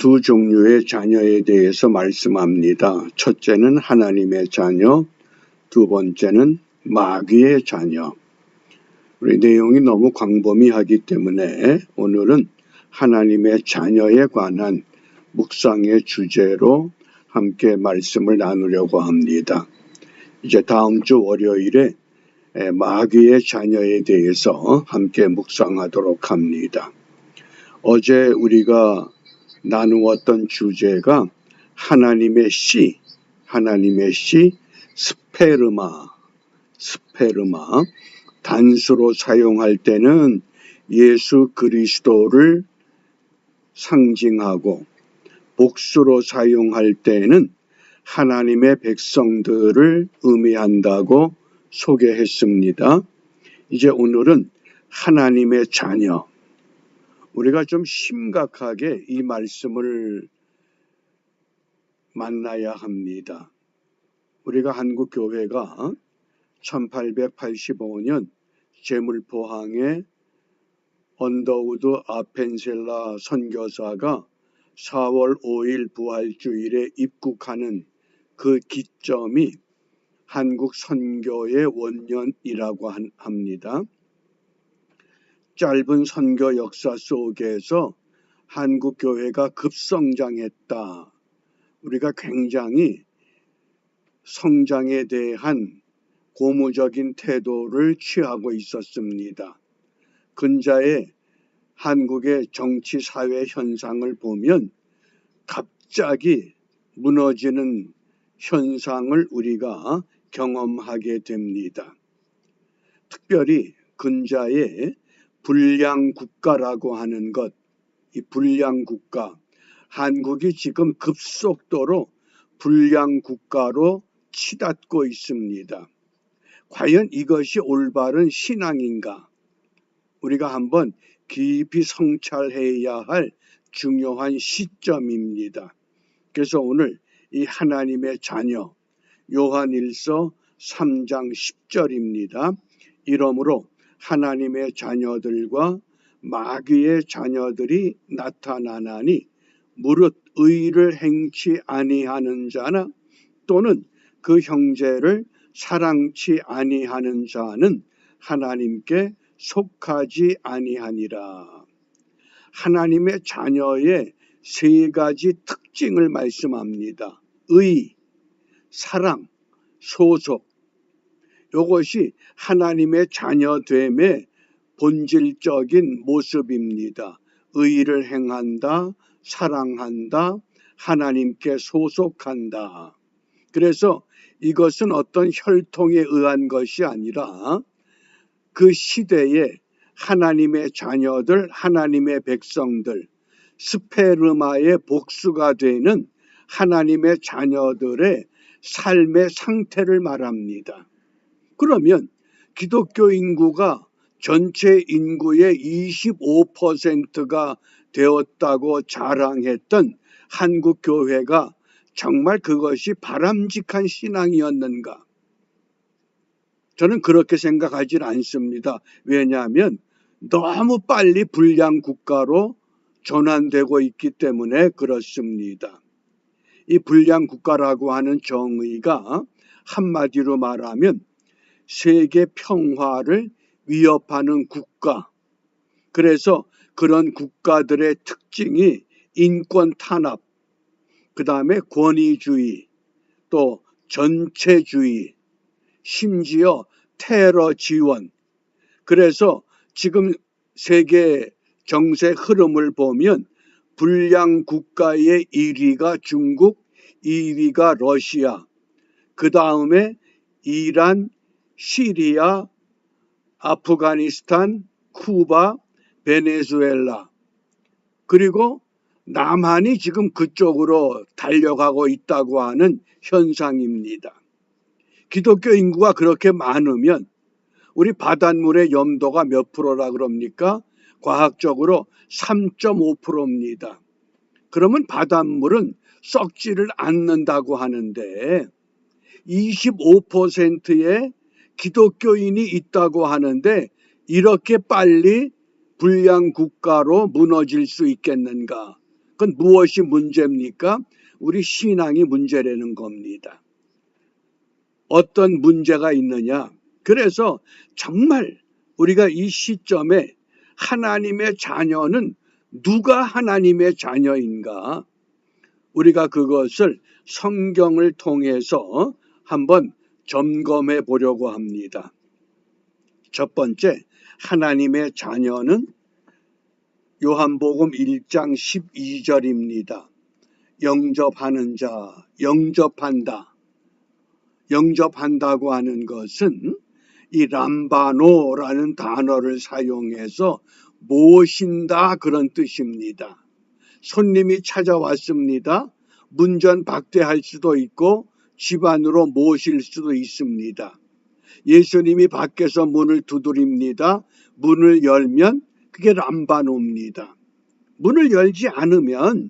두 종류의 자녀에 대해서 말씀합니다. 첫째는 하나님의 자녀, 두 번째는 마귀의 자녀. 우리 내용이 너무 광범위하기 때문에 오늘은 하나님의 자녀에 관한 묵상의 주제로 함께 말씀을 나누려고 합니다. 이제 다음 주 월요일에 마귀의 자녀에 대해서 함께 묵상하도록 합니다. 어제 우리가 나누었던 주제가 하나님의 씨, 스페르마. 단수로 사용할 때는 예수 그리스도를 상징하고, 복수로 사용할 때는 하나님의 백성들을 의미한다고 소개했습니다. 이제 오늘은 하나님의 자녀. 우리가 좀 심각하게 이 말씀을 만나야 합니다. 우리가 한국 교회가 1885년 제물포항에 언더우드 아펜셀라 선교사가 4월 5일 부활주일에 입국하는 그 기점이 한국 선교의 원년이라고 합니다. 짧은 선교 역사 속에서 한국 교회가 급성장했다. 우리가 굉장히 성장에 대한 고무적인 태도를 취하고 있었습니다. 근자의 한국의 정치 사회 현상을 보면 갑자기 무너지는 현상을 우리가 경험하게 됩니다. 특별히 근자의 불량국가라고 하는 것, 이 불량국가, 한국이 지금 급속도로 불량국가로 치닫고 있습니다. 과연 이것이 올바른 신앙인가? 우리가 한번 깊이 성찰해야 할 중요한 시점입니다. 그래서 오늘 이 하나님의 자녀, 요한일서 3장 10절입니다. 이러므로 하나님의 자녀들과 마귀의 자녀들이 나타나나니 무릇 의를 행치 아니하는 자나 또는 그 형제를 사랑치 아니하는 자는 하나님께 속하지 아니하니라. 하나님의 자녀의 세 가지 특징을 말씀합니다. 의, 사랑, 소속. 이것이 하나님의 자녀됨의 본질적인 모습입니다. 의를 행한다, 사랑한다, 하나님께 소속한다. 그래서 이것은 어떤 혈통에 의한 것이 아니라 그 시대에 하나님의 자녀들, 하나님의 백성들, 스페르마의 복수가 되는 하나님의 자녀들의 삶의 상태를 말합니다. 그러면 기독교 인구가 전체 인구의 25%가 되었다고 자랑했던 한국 교회가 정말 그것이 바람직한 신앙이었는가? 저는 그렇게 생각하지 않습니다. 왜냐하면 너무 빨리 불량 국가로 전환되고 있기 때문에 그렇습니다. 이 불량 국가라고 하는 정의가 한마디로 말하면 세계 평화를 위협하는 국가. 그래서 그런 국가들의 특징이 인권 탄압, 그 다음에 권위주의, 또 전체주의, 심지어 테러 지원. 그래서 지금 세계 정세 흐름을 보면 불량 국가의 1위가 중국, 2위가 러시아, 그 다음에 이란, 시리아, 아프가니스탄, 쿠바, 베네수엘라, 그리고 남한이 지금 그쪽으로 달려가고 있다고 하는 현상입니다. 기독교 인구가 그렇게 많으면 우리 바닷물의 염도가 몇 프로라 그럽니까? 과학적으로 3.5%입니다. 그러면 바닷물은 썩지를 않는다고 하는데 25%의 기독교인이 있다고 하는데 이렇게 빨리 불량 국가로 무너질 수 있겠는가? 그건 무엇이 문제입니까? 우리 신앙이 문제라는 겁니다. 어떤 문제가 있느냐? 그래서 정말 우리가 이 시점에 하나님의 자녀는 누가 하나님의 자녀인가? 우리가 그것을 성경을 통해서 한번 점검해 보려고 합니다. 첫 번째, 하나님의 자녀는 요한복음 1장 12절입니다. 영접하는 자, 영접한다. 영접한다고 하는 것은 이 람바노라는 단어를 사용해서 모신다 그런 뜻입니다. 손님이 찾아왔습니다. 문전박대할 수도 있고 집 안으로 모실 수도 있습니다. 예수님이 밖에서 문을 두드립니다. 문을 열면 그게 람바노입니다. 문을 열지 않으면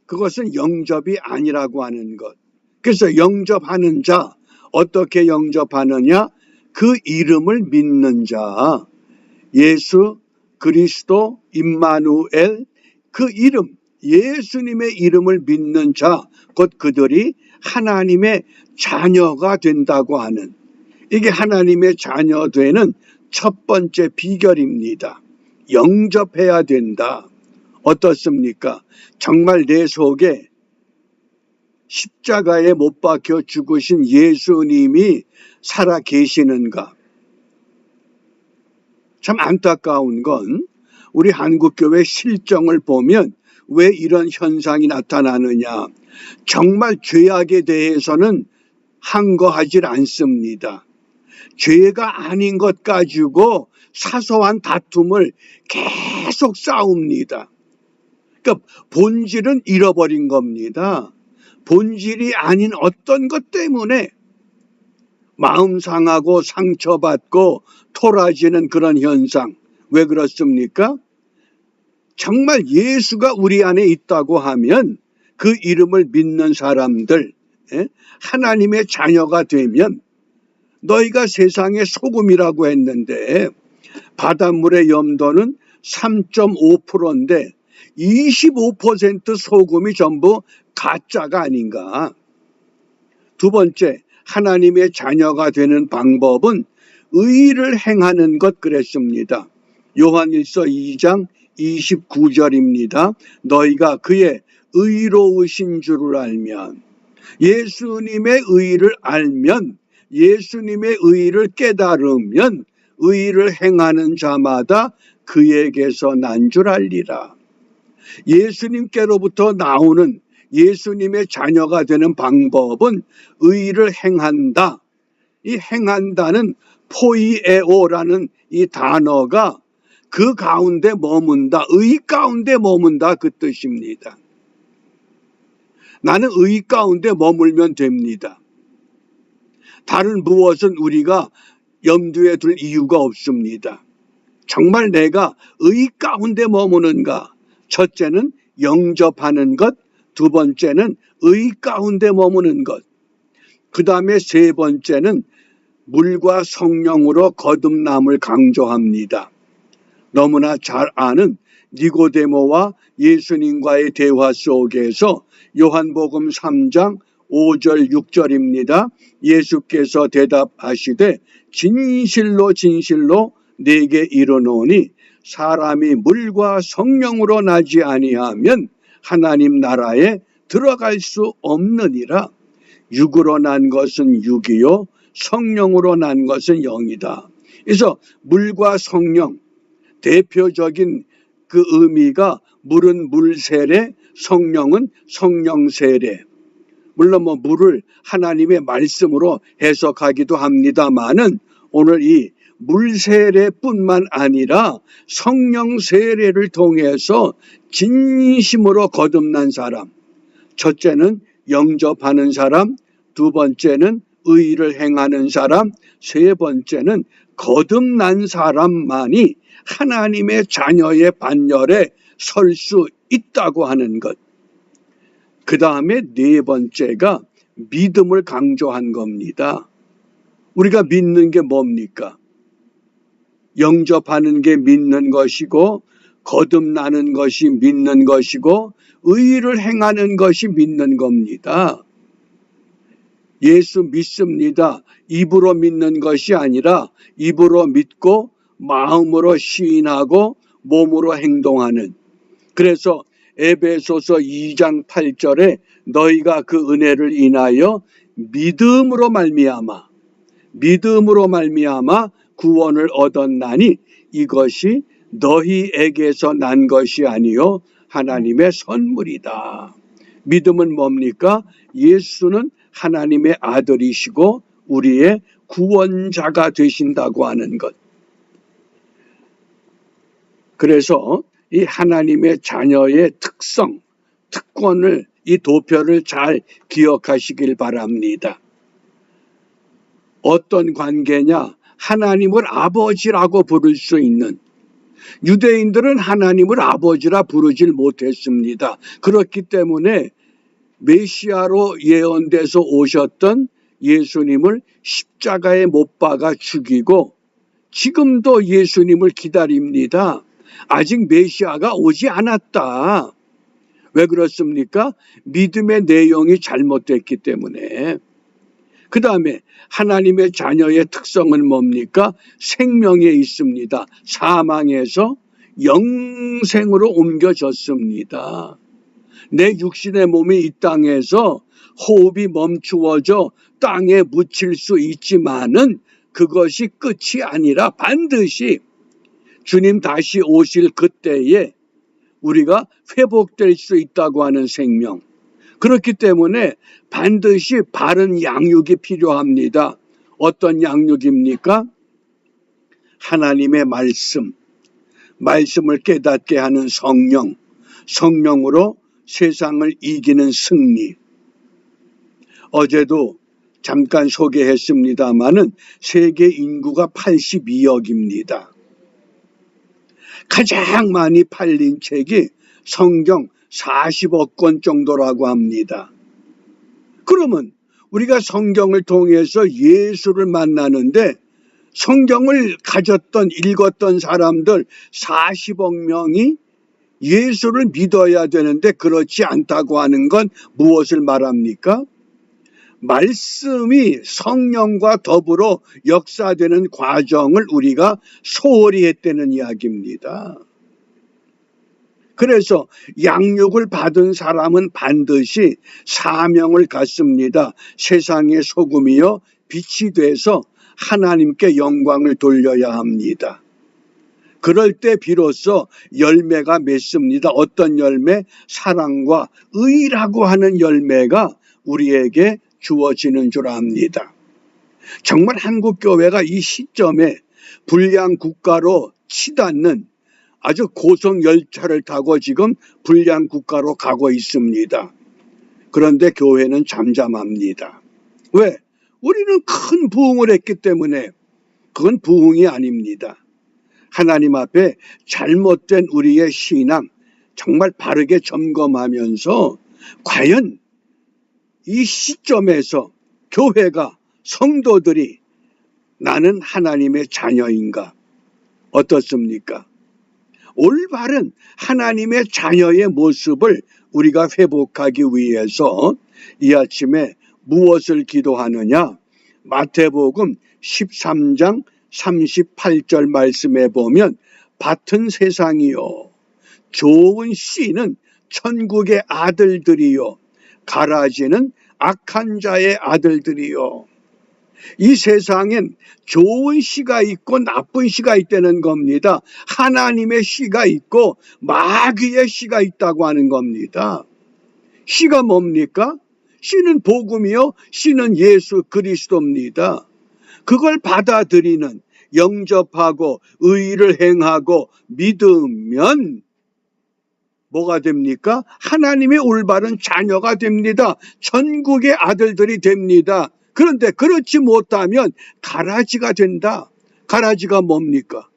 그것은 영접이 아니라고 하는 것. 그래서 영접하는 자, 어떻게 영접하느냐? 그 이름을 믿는 자, 예수 그리스도 임마누엘, 그 이름, 예수님의 이름을 믿는 자, 곧 그들이 하나님의 자녀가 된다고 하는, 이게 하나님의 자녀 되는 첫 번째 비결입니다. 영접해야 된다. 어떻습니까? 정말 내 속에 십자가에 못 박혀 죽으신 예수님이 살아 계시는가? 참 안타까운 건 우리 한국교회 실정을 보면 왜 이런 현상이 나타나느냐? 정말 죄악에 대해서는 항거하질 않습니다. 죄가 아닌 것 가지고 사소한 다툼을 계속 싸웁니다. 그러니까 본질은 잃어버린 겁니다. 본질이 아닌 어떤 것 때문에 마음 상하고 상처받고 토라지는 그런 현상. 왜 그렇습니까? 정말 예수가 우리 안에 있다고 하면 그 이름을 믿는 사람들, 하나님의 자녀가 되면, 너희가 세상의 소금이라고 했는데 바닷물의 염도는 3.5%인데 25% 소금이 전부 가짜가 아닌가. 두 번째, 하나님의 자녀가 되는 방법은 의를 행하는 것 그랬습니다. 요한일서 2장 29절입니다. 너희가 그의 의로우신 줄을 알면, 예수님의 의를 알면, 예수님의 의를 깨달으면 의를 행하는 자마다 그에게서 난 줄 알리라. 예수님께로부터 나오는 예수님의 자녀가 되는 방법은 의를 행한다. 이 행한다는 포이에오라는 이 단어가 그 가운데 머문다, 의 가운데 머문다 그 뜻입니다. 나는 의 가운데 머물면 됩니다. 다른 무엇은 우리가 염두에 둘 이유가 없습니다. 정말 내가 의 가운데 머무는가? 첫째는 영접하는 것, 두 번째는 의 가운데 머무는 것, 그 다음에 세 번째는 물과 성령으로 거듭남을 강조합니다. 너무나 잘 아는 니고데모와 예수님과의 대화 속에서 요한복음 3장 5절 6절입니다. 예수께서 대답하시되 진실로 진실로 네게 이르노니 사람이 물과 성령으로 나지 아니하면 하나님 나라에 들어갈 수 없느니라. 육으로 난 것은 육이요 성령으로 난 것은 영이다. 그래서 물과 성령, 대표적인 그 의미가 물은 물세례, 성령은 성령세례. 물론 물을 하나님의 말씀으로 해석하기도 합니다마는 오늘 이 물세례뿐만 아니라 성령세례를 통해서 진심으로 거듭난 사람, 첫째는 영접하는 사람, 두 번째는 의를 행하는 사람, 세 번째는 거듭난 사람만이 하나님의 자녀의 반열에 설 수 있다고 하는 것. 그 다음에 네 번째가 믿음을 강조한 겁니다. 우리가 믿는 게 뭡니까? 영접하는 게 믿는 것이고 거듭나는 것이 믿는 것이고 의를 행하는 것이 믿는 겁니다. 예수 믿습니다. 입으로 믿는 것이 아니라 입으로 믿고 마음으로 시인하고 몸으로 행동하는. 그래서 에베소서 2장 8절에 너희가 그 은혜를 인하여 믿음으로 말미암아 구원을 얻었나니 이것이 너희에게서 난 것이 아니요 하나님의 선물이다. 믿음은 뭡니까? 예수는 하나님의 아들이시고 우리의 구원자가 되신다고 하는 것. 그래서 이 하나님의 자녀의 특성, 특권을, 이 도표를 잘 기억하시길 바랍니다. 어떤 관계냐? 하나님을 아버지라고 부를 수 있는. 유대인들은 하나님을 아버지라 부르질 못했습니다. 그렇기 때문에 메시아로 예언돼서 오셨던 예수님을 십자가에 못 박아 죽이고 지금도 예수님을 기다립니다. 아직 메시아가 오지 않았다. 왜 그렇습니까? 믿음의 내용이 잘못됐기 때문에. 그 다음에 하나님의 자녀의 특성은 뭡니까? 생명에 있습니다. 사망에서 영생으로 옮겨졌습니다. 내 육신의 몸이 이 땅에서 호흡이 멈추어져 땅에 묻힐 수 있지만은 그것이 끝이 아니라 반드시 주님 다시 오실 그때에 우리가 회복될 수 있다고 하는 생명. 그렇기 때문에 반드시 바른 양육이 필요합니다. 어떤 양육입니까? 하나님의 말씀을 깨닫게 하는 성령, 성령으로 세상을 이기는 승리. 어제도 잠깐 소개했습니다마는 세계 인구가 82억입니다. 가장 많이 팔린 책이 성경 40억 권 정도라고 합니다. 그러면 우리가 성경을 통해서 예수를 만나는데 성경을 읽었던 사람들 40억 명이 예수를 믿어야 되는데 그렇지 않다고 하는 건 무엇을 말합니까? 말씀이 성령과 더불어 역사되는 과정을 우리가 소홀히 했다는 이야기입니다. 그래서 양육을 받은 사람은 반드시 사명을 갖습니다. 세상의 소금이요 빛이 돼서 하나님께 영광을 돌려야 합니다. 그럴 때 비로소 열매가 맺습니다. 어떤 열매? 사랑과 의라고 하는 열매가 우리에게 주어지는 줄 압니다. 정말 한국교회가 이 시점에 불량 국가로 치닫는 아주 고속열차를 타고 지금 불량 국가로 가고 있습니다. 그런데 교회는 잠잠합니다. 왜? 우리는 큰 부흥을 했기 때문에. 그건 부흥이 아닙니다. 하나님 앞에 잘못된 우리의 신앙 정말 바르게 점검하면서 과연 이 시점에서 교회가, 성도들이 나는 하나님의 자녀인가? 어떻습니까? 올바른 하나님의 자녀의 모습을 우리가 회복하기 위해서 이 아침에 무엇을 기도하느냐? 마태복음 13장 38절 말씀에 보면 밭은 세상이요 좋은 씨는 천국의 아들들이요 가라지는 악한 자의 아들들이요. 이 세상엔 좋은 씨가 있고 나쁜 씨가 있다는 겁니다. 하나님의 씨가 있고 마귀의 씨가 있다고 하는 겁니다. 씨가 뭡니까? 씨는 복음이요 씨는 예수 그리스도입니다. 그걸 받아들이는, 영접하고 의를 행하고 믿으면 뭐가 됩니까? 하나님의 올바른 자녀가 됩니다. 천국의 아들들이 됩니다. 그런데 그렇지 못하면 가라지가 된다. 가라지가 뭡니까?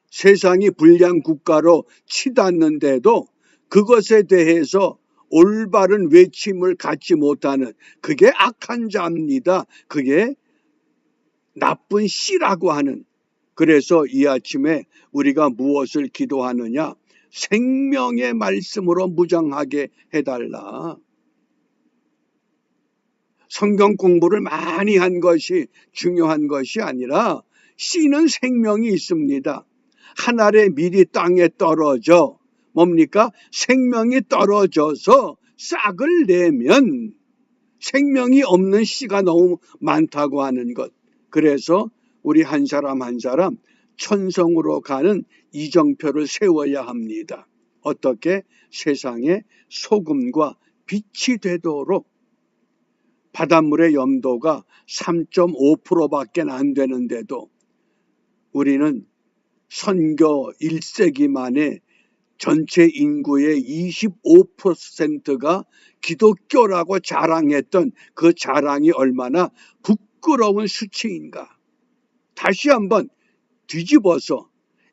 세상이 불량 국가로 치닫는데도 그것에 대해서 올바른 외침을 갖지 못하는 그게 악한 자입니다. 그게 나쁜 씨라고 하는 그래서 이 아침에 우리가 무엇을 기도하느냐? 생명의 말씀으로 무장하게 해달라. 성경 공부를 많이 한 것이 중요한 것이 아니라 씨는 생명이 있습니다. 한 알의 밀이 땅에 떨어져 뭡니까? 생명이 떨어져서 싹을 내면 생명이 없는 씨가 너무 많다고 하는 것. 그래서 우리 한 사람 한 사람 천성으로 가는 이정표를 세워야 합니다. 어떻게? 세상에 소금과 빛이 되도록. 바닷물의 염도가 3.5%밖에 안 되는데도 우리는 선교 1세기 만에 전체 인구의 25%가 기독교라고 자랑했던 그 자랑이 얼마나 부끄러운 수치인가. 다시 한번 뒤집어서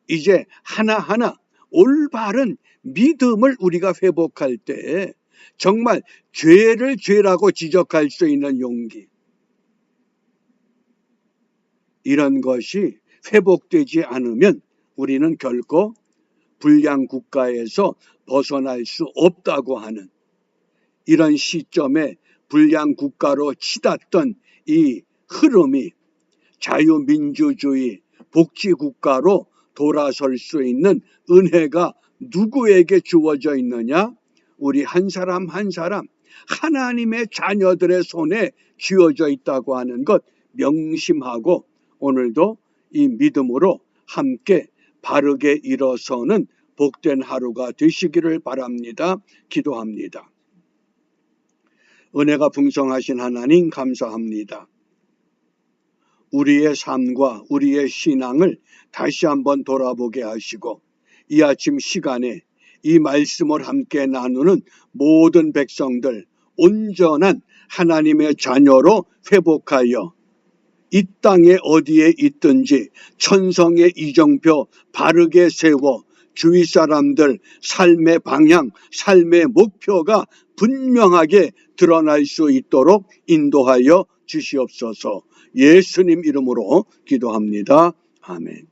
이제 하나하나 올바른 믿음을 우리가 회복할 때 정말 죄를 죄라고 지적할 수 있는 용기, 이런 것이 회복되지 않으면 우리는 결코 불량 국가에서 벗어날 수 없다고 하는, 이런 시점에 불량 국가로 치닫던 이 흐름이 자유민주주의 복지국가로 돌아설 수 있는 은혜가 누구에게 주어져 있느냐? 우리 한 사람 한 사람 하나님의 자녀들의 손에 쥐어져 있다고 하는 것 명심하고 오늘도 이 믿음으로 함께 바르게 일어서는 복된 하루가 되시기를 바랍니다. 기도합니다. 은혜가 풍성하신 하나님 감사합니다. 우리의 삶과 우리의 신앙을 다시 한번 돌아보게 하시고 이 아침 시간에 이 말씀을 함께 나누는 모든 백성들 온전한 하나님의 자녀로 회복하여 이 땅에 어디에 있든지 천성의 이정표 바르게 세워 주위 사람들 삶의 방향, 삶의 목표가 분명하게 드러날 수 있도록 인도하여 주시옵소서. 예수님 이름으로 기도합니다. 아멘.